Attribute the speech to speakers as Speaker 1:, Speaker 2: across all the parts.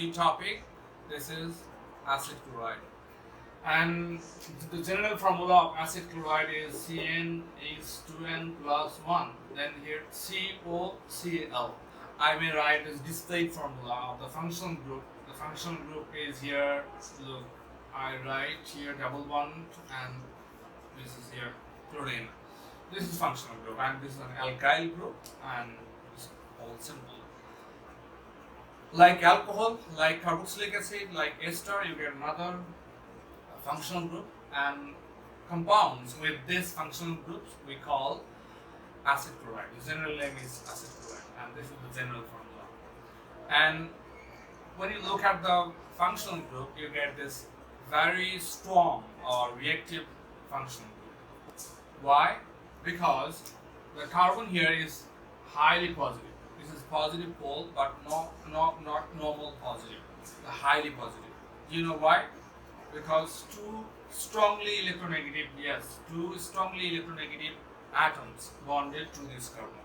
Speaker 1: new topic. This is acid chloride. And the general formula of acid chloride is Cn is 2n plus 1. Then here COCl. I may write this displayed formula of the functional group. The functional group is here. Look, I write here double bond, and this is here chlorine. This is functional group, and this is an alkyl group, and it's all simple. Like alcohol, like carboxylic acid, like ester, you get another functional group, and compounds with this functional groups we call acid chloride. The general name is acid chloride, and this is the general formula. And when you look at the functional group, you get this very strong or reactive functional group. Why? Because the carbon here is highly positive. This is positive pole, but not normal positive. The highly positive. Do you know why? Because two strongly electronegative atoms bonded to this carbon.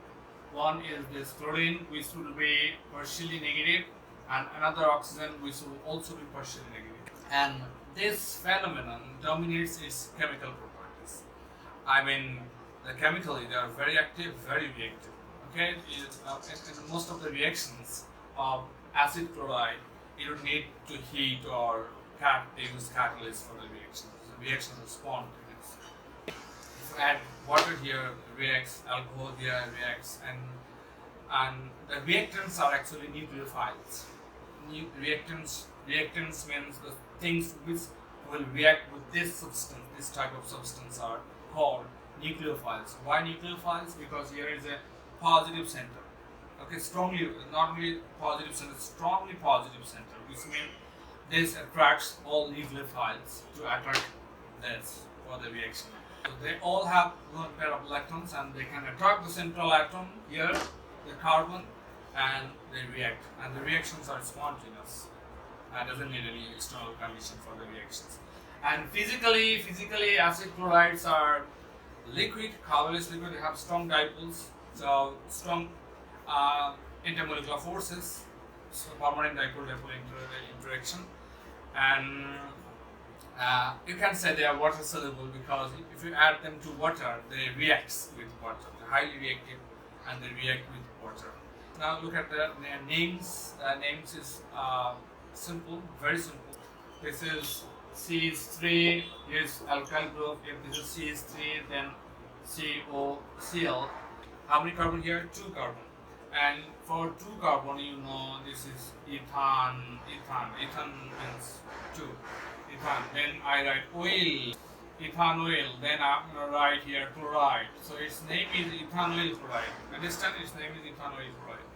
Speaker 1: One is this chlorine, which will be partially negative, and another oxygen, which will also be partially negative. And this phenomenon dominates its chemical properties. I mean, chemically they are very active, very reactive. Okay, in most of the reactions of acid chloride, you don't need to heat or use catalyst for the reaction. The reaction is spontaneous. If you add water here, reacts, alcohol here reacts, and the reactants are actually nucleophiles. Reactants means the things which will react with this substance, this type of substance, are called nucleophiles. Why nucleophiles? Because here is a positive center. Okay, not only positive center, strongly positive center, which means this attracts all nucleophiles to attract this for the reaction. So they all have one pair of electrons, and they can attract the central atom here, the carbon, and they react. And the reactions are spontaneous. Doesn't need any external condition for the reactions. And physically, acid chlorides are liquid, colorless liquid. They have strong dipoles, so strong intermolecular forces, so permanent dipole-dipole interaction, and you can say they are water soluble because if you add them to water, they react with water. They're highly reactive, and they react with water. Now look at the names. Names is simple, very simple. This is CH3. Here's alkyl group. If this is CH3, then COCl. How many carbon here? 2 carbon. And for 2 carbon, you know this is ethane. Ethane means 2. Ethane. Then I write oil, ethanoil. Then I'm gonna write here chloride. So its name is ethanoil chloride. Understand? Its name is ethanoil chloride.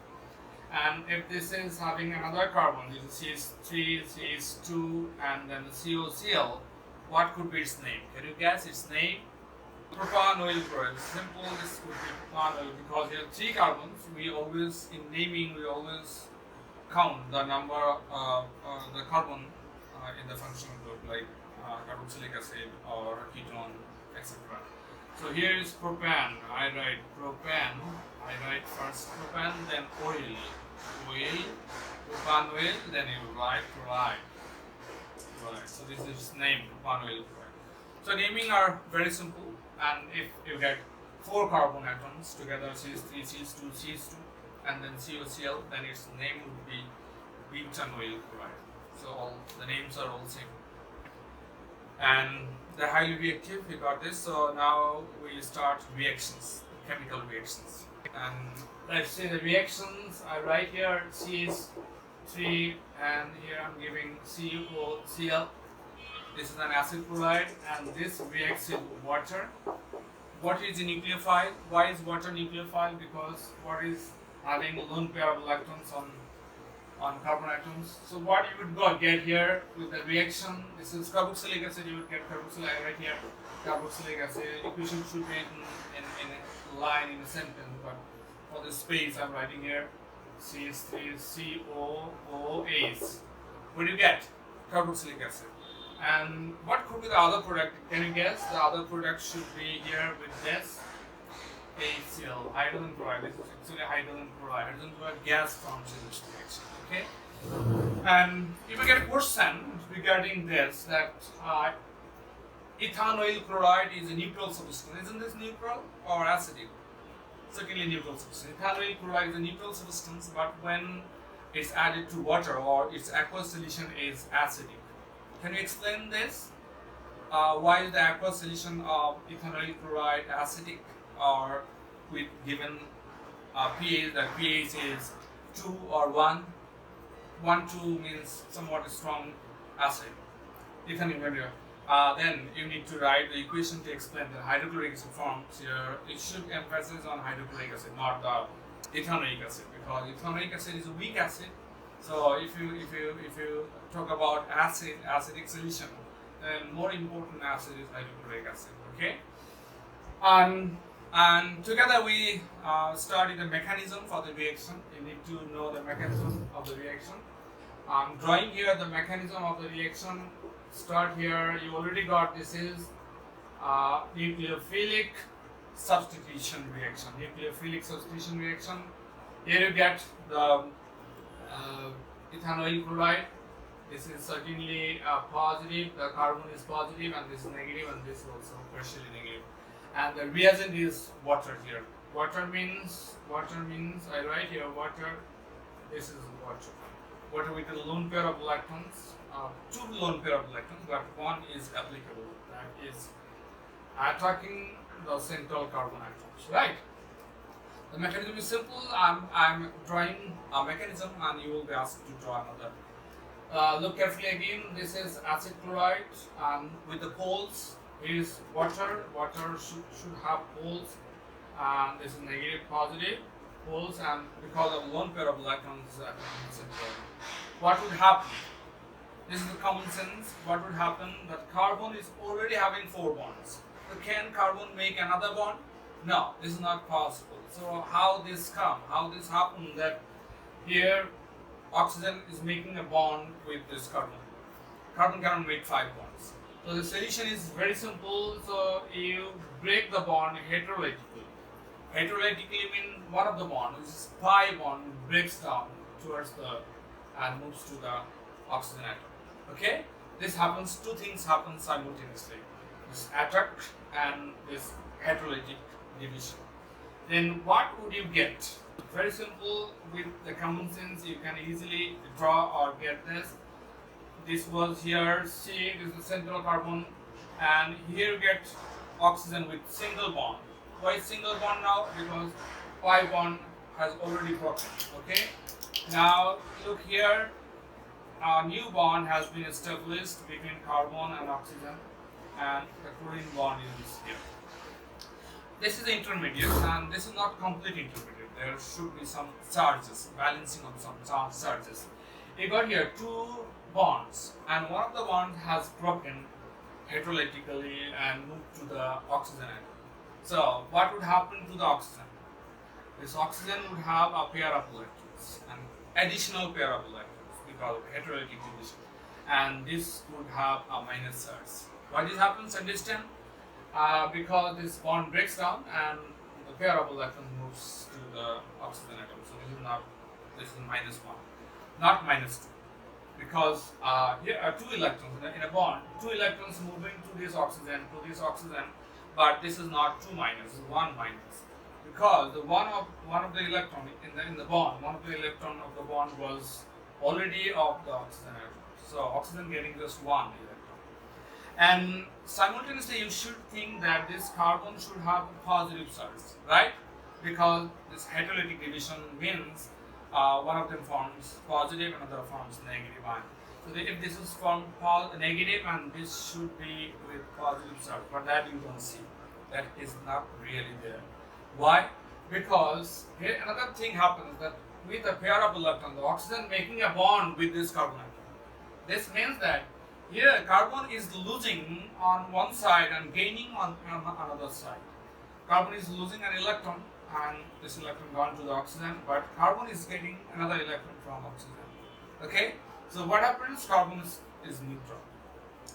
Speaker 1: And if this is having another carbon, this is CH3, CH2, and then the COCl, what could be its name? Can you guess its name? Propanoyl chloride. Simple, this would be propanoyl because there are 3 carbons. We always, in naming, we always count the number of the carbon in the functional group, like carboxylic acid or ketone, etc. So here is propane. I write propane. I write first propane, then oil, propanoyl, then you write chloride. So this is named propanoyl chloride. So naming are very simple. And if you get 4 carbon atoms together, CH3, CH2, CH2, and then COCl, then its name would be butanoyl chloride. So all the names are all same. And they're highly reactive, we got this. So now we start reactions, chemical reactions. And let's say the reactions, I write here CH3, and here I'm giving COCl. This is an acid chloride, and this reacts with water. What is a nucleophile? Why is water nucleophile? Because water is having a lone pair of electrons on carbon atoms. So what you would get here with the reaction, this is carboxylic acid, you would get carboxylic right here. Carboxylic acid equation should be in a line, in a sentence, but for the space I'm writing here CH3 COOH. What do you get? Carboxylic acid. And what could be the other product? Can you guess? The other product should be here with this HCl, hydrogen chloride. This is actually hydrogen chloride. Hydrogen chloride gas forms in this reaction. Okay? And you may get a question regarding this, that ethanoyl chloride is a neutral substance. Isn't this neutral or acidic? Certainly neutral substance. Ethanoyl chloride is a neutral substance, but when it's added to water or its aqueous solution is acidic. Can you explain this? Why is the aqueous solution of ethanoyl chloride acidic, or with given pH, that pH is 2 or 1? 1, 2 means somewhat strong acid. Then you need to write the equation to explain the hydrochloric acid forms here. It should emphasize on hydrochloric acid, not the ethanoic acid, because ethanoic acid is a weak acid. So if you talk about acidic solution, then more important acid is hydrochloric acid. Okay, and together we studied the mechanism for the reaction. You need to know the mechanism of the reaction. I'm drawing here the mechanism of the reaction. Start here. You already got this is nucleophilic substitution reaction. Nucleophilic substitution reaction. Here you get the ethanoyl chloride. This is certainly positive. The carbon is positive, and this is negative, and this is also partially negative. And the reagent is water here. Water means I write here water. This is water. Water with a lone pair of electrons. 2 lone pair of electrons, but one is applicable. That is attacking the central carbon atoms. Right. The mechanism is simple. I'm drawing a mechanism, and you will be asked to draw another. Look carefully again. This is acid chloride, and with the poles is water. Water should have poles, and this is negative, positive poles, and because of lone pair of electrons, what would happen? This is the common sense. What would happen? That carbon is already having 4 bonds. So can carbon make another bond? No, this is not possible. So how this come? How this happen that here oxygen is making a bond with this carbon? Carbon cannot make 5 bonds. So the solution is very simple. So you break the bond heterolytically. Heterolytically means one of the bonds, which is pi bond, breaks down towards the and moves to the oxygen atom. Okay, this happens. 2 things happen simultaneously: this attack and this heterolytic division. Then what would you get? Very simple. With the common sense, you can easily draw or get this. This was here. C. This is the central carbon, and here you get oxygen with single bond. Why single bond now? Because pi bond has already broken. Okay. Now look here. A new bond has been established between carbon and oxygen, and the chlorine bond is here. This is intermediate, and this is not complete intermediate. There should be some charges, balancing of some charges. You got here 2 bonds, and one of the bonds has broken heterolytically and moved to the oxygen atom. So what would happen to the oxygen? This oxygen would have a pair of electrons, an additional pair of electrons, because of heterolytic division, and this would have a minus charge. Why this happens? Understand? Because this bond breaks down and the pair of electrons moves to the oxygen atom. So this is minus 1, not minus 2, because here are 2 electrons in a bond. 2 electrons moving to this oxygen, but this is not 2 minus, this is 1 minus, because the one of the electron in the bond, one of the electron of the bond was already of the oxygen atom. So oxygen getting just 1 electron. And simultaneously you should think that this carbon should have a positive charge, right? Because this heterolytic division means one of them forms positive, another forms negative ion. So if this is formed negative, and this should be with positive charge, but that you don't see. That is not really there. Why? Because here another thing happens, that with a pair of electrons, the oxygen making a bond with this carbon atom. This means that here carbon is losing on one side and gaining on another side. Carbon is losing an electron, and this electron gone to the oxygen, but carbon is getting another electron from oxygen. Okay, so what happens? Carbon is neutral,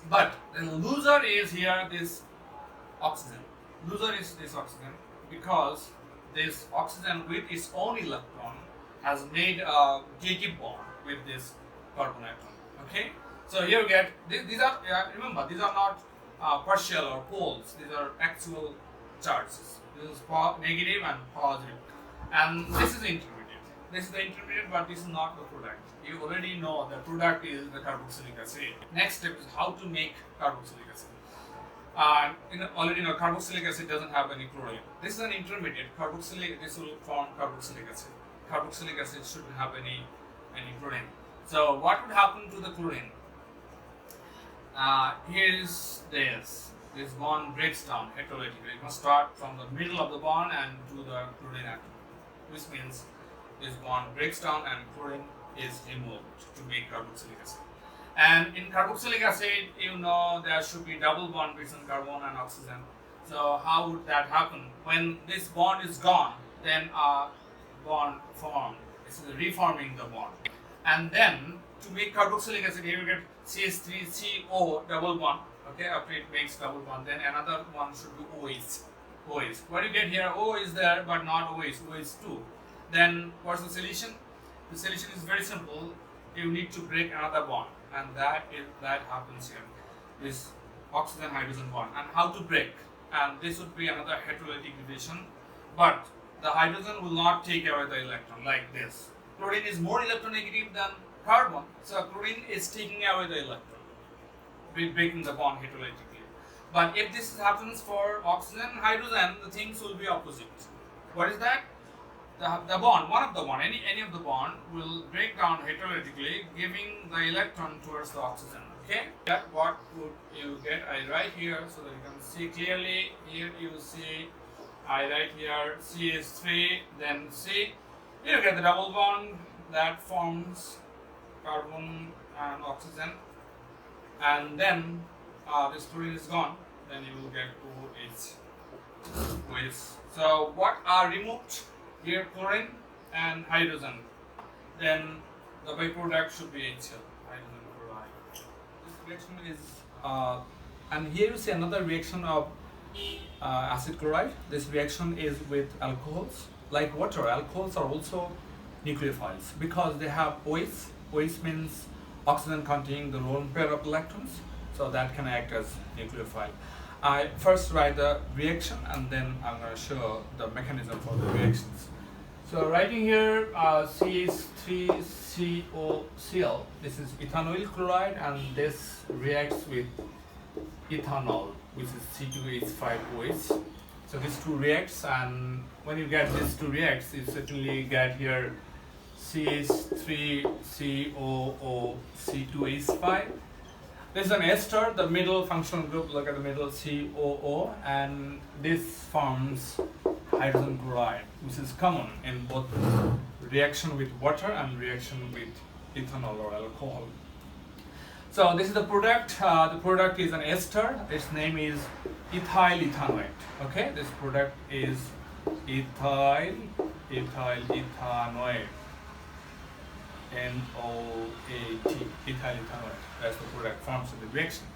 Speaker 1: but the loser is here this oxygen. Loser is this oxygen, because this oxygen with its own electron has made a dative bond with this carbon atom. Okay, so here you get these are remember, these are not partial or poles, these are actual charges. This is negative and positive, and this is intermediate. This is the intermediate, but this is not the product. You already know the product is the carboxylic acid. Next step is how to make carboxylic acid. Already know carboxylic acid doesn't have any chlorine. This is an intermediate. Carboxylic, this will form carboxylic acid. Carboxylic acid shouldn't have any chlorine. So what would happen to the chlorine? Here is this bond breaks down heterolytically. It must start from the middle of the bond and to the chlorine atom, which means this bond breaks down and chlorine is removed to make carboxylic acid. And in carboxylic acid, you know, there should be double bond between carbon and oxygen. So how would that happen? When this bond is gone, then a bond formed. This is reforming the bond. And then to make carboxylic acid, here you get CH3CO double bond. Okay, after it makes double bond, then another one should be OH. What do you get here? O is there, but not OH. O is 2. Then what's the solution? The solution is very simple. You need to break another bond, and that happens here. This oxygen hydrogen bond. And how to break? And this would be another heterolytic division, but the hydrogen will not take away the electron like this. Chlorine is more electronegative than carbon, so chlorine is taking away the electron, breaking the bond heterolytically. But if this happens for oxygen and hydrogen, the things will be opposite. What is that? The bond, one of the bond, any of the bond will break down heterolytically, giving the electron towards the oxygen. Okay, that what would you get? I write here so that you can see clearly. Here you see, I write here CH3, then C. You get the double bond that forms carbon and oxygen, and then this chlorine is gone. Then you will get OH. So what are removed? Here chlorine and hydrogen. Then the byproduct should be HCl, hydrogen chloride. This reaction is, and here you see another reaction of acid chloride. This reaction is with alcohols. Like water, alcohols are also nucleophiles because they have OH. OH means oxygen containing the lone pair of electrons, so that can act as nucleophile. I first write the reaction and then I'm going to show the mechanism for the reactions. So writing here CH3COCl, this is ethanoyl chloride, and this reacts with ethanol, which is C2H5OH. So these two reacts, and when you get these two reacts, you certainly get here CH3COOC2H5. This is an ester, the middle functional group, look at the middle COO, and this forms hydrogen chloride, which is common in both reaction with water and reaction with ethanol or alcohol. So this is the product. The product is an ester. Its name is ethyl ethanoate. Okay, this product is ethyl ethanoate. NOAT, ethyl ethanoate. That's the product forms of the reaction.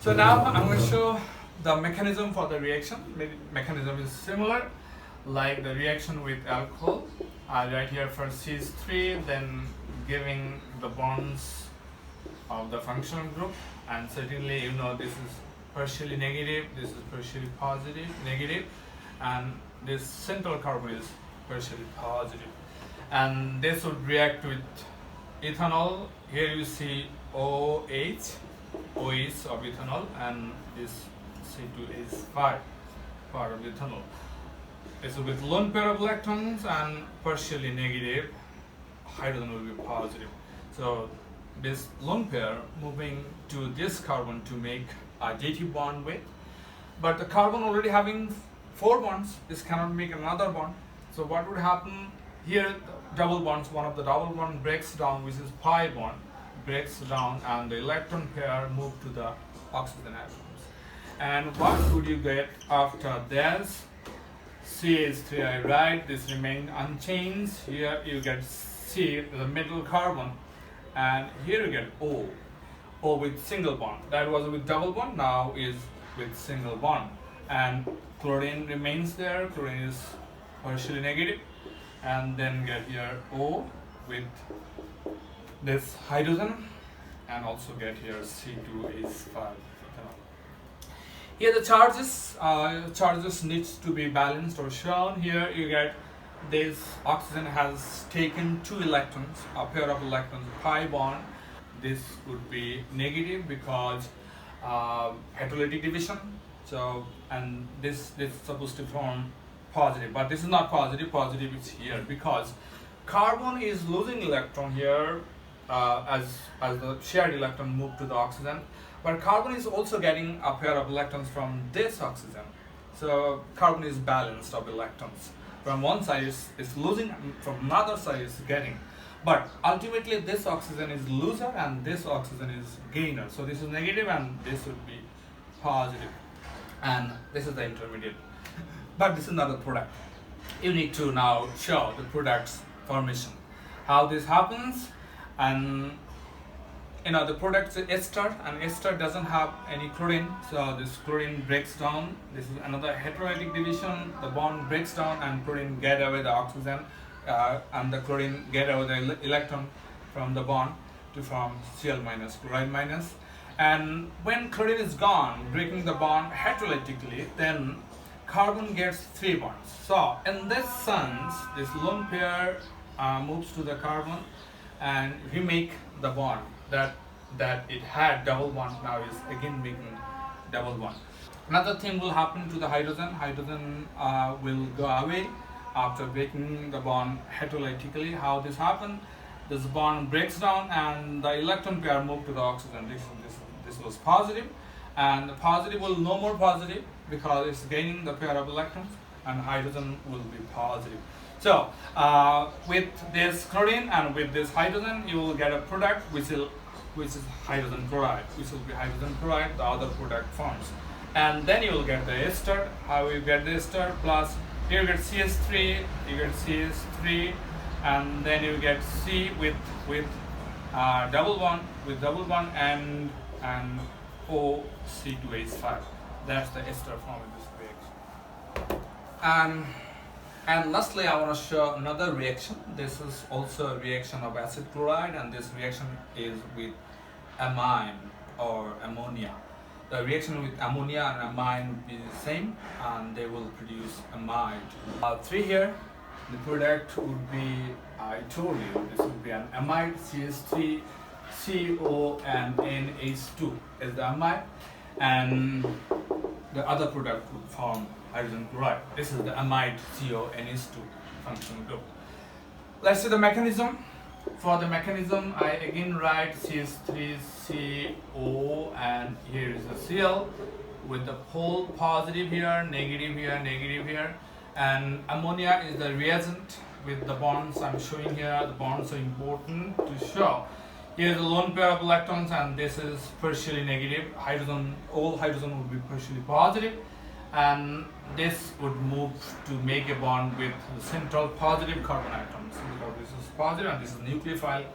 Speaker 1: So now I'm going to show the mechanism for the reaction. Mechanism is similar, like the reaction with alcohol. I write here first CH3, then giving the bonds of the functional group, and certainly you know this is partially negative, this is partially positive, negative, and this central carbon is partially positive. And this would react with ethanol. Here you see OH of ethanol, and this C2H5 part of ethanol. This is with lone pair of electrons and partially negative, hydrogen will be positive. So this lone pair moving to this carbon to make a dative bond with, but the carbon already having 4 bonds, this cannot make another bond. So what would happen here? Double bonds, one of the double bond breaks down, which is pi bond, breaks down, and the electron pair move to the oxygen atoms. And what would you get after this? CH3, I write, this remained unchanged. Here you get C, the middle carbon, and here you get O with single bond. That was with double bond, now is with single bond. And chlorine remains there, chlorine is partially negative, and then get here O with this hydrogen and also get here C2H5. Here the charges needs to be balanced or shown. Here you get this oxygen has taken 2 electrons, a pair of electrons, pi bond. This would be negative because hydrolytic division. So, and this is supposed to form positive, but this is not positive. Positive is here because carbon is losing electron here as the shared electron move to the oxygen, but carbon is also getting a pair of electrons from this oxygen. So carbon is balanced of electrons. From one side is losing, from another side is getting. But ultimately this oxygen is loser and this oxygen is gainer. So this is negative and this would be positive. And this is the intermediate. But this is not the product. You need to now show the product's formation. How this happens, and the product is ester, and ester doesn't have any chlorine, so this chlorine breaks down. This is another heterolytic division. The bond breaks down and chlorine get away the oxygen, and the chlorine get away the electron from the bond to form Cl minus, chloride minus. And when chlorine is gone, breaking the bond heterolytically, then carbon gets 3 bonds. So in this sense, this lone pair moves to the carbon and remake the bond that it had double bond, now is again making double bond. Another thing will happen to the hydrogen. Hydrogen will go away after breaking the bond heterolytically. How this happens? This bond breaks down and the electron pair move to the oxygen. This was positive, and the positive will no more positive because it's gaining the pair of electrons, and hydrogen will be positive. So with this chlorine and with this hydrogen, you will get a product which is hydrogen chloride, which will be hydrogen chloride. The other product forms, and then you will get the ester. How you get the ester? Plus here you get CS3, you get CS3, and then you get C with double bond and O C2H5. That's the ester form in this reaction. And lastly, I want to show another reaction. This is also a reaction of acid chloride, and this reaction is with amine or ammonia. The reaction with ammonia and amine would be the same, and they will produce amide. 3 here, the product would be, I told you, this would be an amide, CS3, CO and NH2 is the amide, and the other product would form hydrogen chloride. This is the amide CONH2 functional group. Let's see the mechanism. For the mechanism, I again write CS3CO, and here is the Cl with the pole positive here, negative here, negative here, and ammonia is the reagent with the bonds I'm showing here. The bonds are important to show. Here is the lone pair of electrons, and this is partially negative. Hydrogen, all hydrogen would be partially positive, and this would move to make a bond with the central positive carbon atoms, because this is positive and this is nucleophile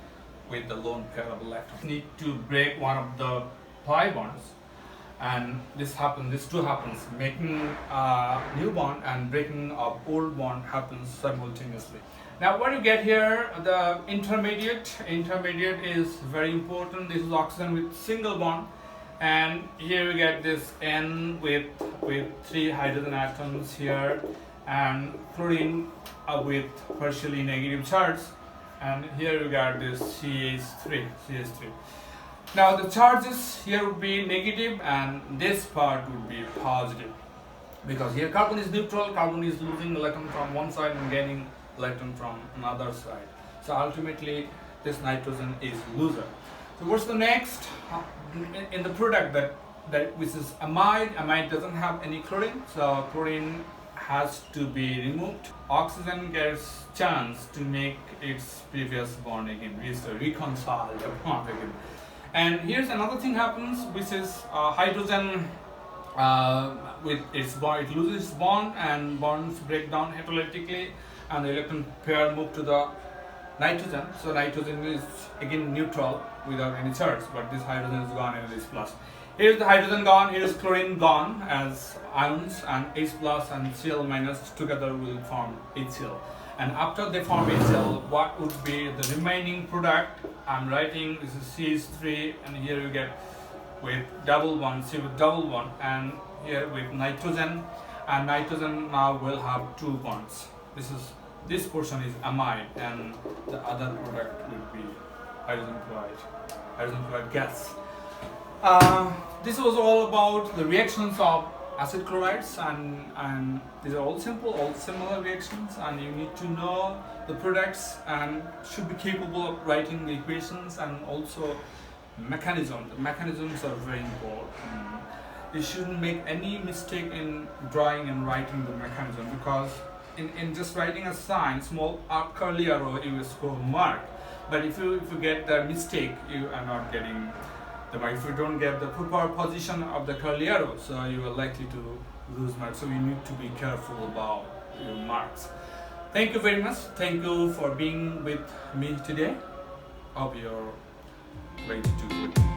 Speaker 1: with the lone pair of electrons. Need to break one of the pi bonds, and this two happens, making a new bond and breaking of old bond happens simultaneously. Now what you get here, the intermediate is very important. This is oxygen with single bond, and here we get this N with 3 hydrogen atoms here, and chlorine with partially negative charge, and here we got this CH3. Now the charges here would be negative and this part would be positive, because here carbon is neutral, carbon is losing electron from one side and gaining electron from another side. So ultimately this nitrogen is loser. So what's the next? In the product that which is amide doesn't have any chlorine, so chlorine has to be removed. Oxygen gets chance to make its previous bond again, reconcile the bond again. And here's another thing happens, which is hydrogen with its bond, it loses its bond and bonds break down heterolytically, and the electron pair move to the nitrogen. So nitrogen is again neutral without any charge, but this hydrogen is gone and it is plus. Here is the hydrogen gone, here is chlorine gone as ions, and H plus and Cl minus together will form HCl. And after they form HCl, what would be the remaining product I'm writing this is CH3, and here you get with double bond, C with double bond, and here with nitrogen, and nitrogen now will have 2 bonds. This portion is amide, and the other product will be hydrogen chloride gas. This was all about the reactions of acid chlorides, and these are all simple, all similar reactions, and you need to know the products and should be capable of writing the equations, and also mechanism. The mechanisms are very important. You shouldn't make any mistake in drawing and writing the mechanism, because in just writing a sign, small curly arrow, you will score mark. But if you get the mistake, you are not getting the mark. If you don't get the proper position of the curly arrow, so you are likely to lose marks. So you need to be careful about your marks. Thank you very much. Thank you for being with me today. Hope you're going to do good.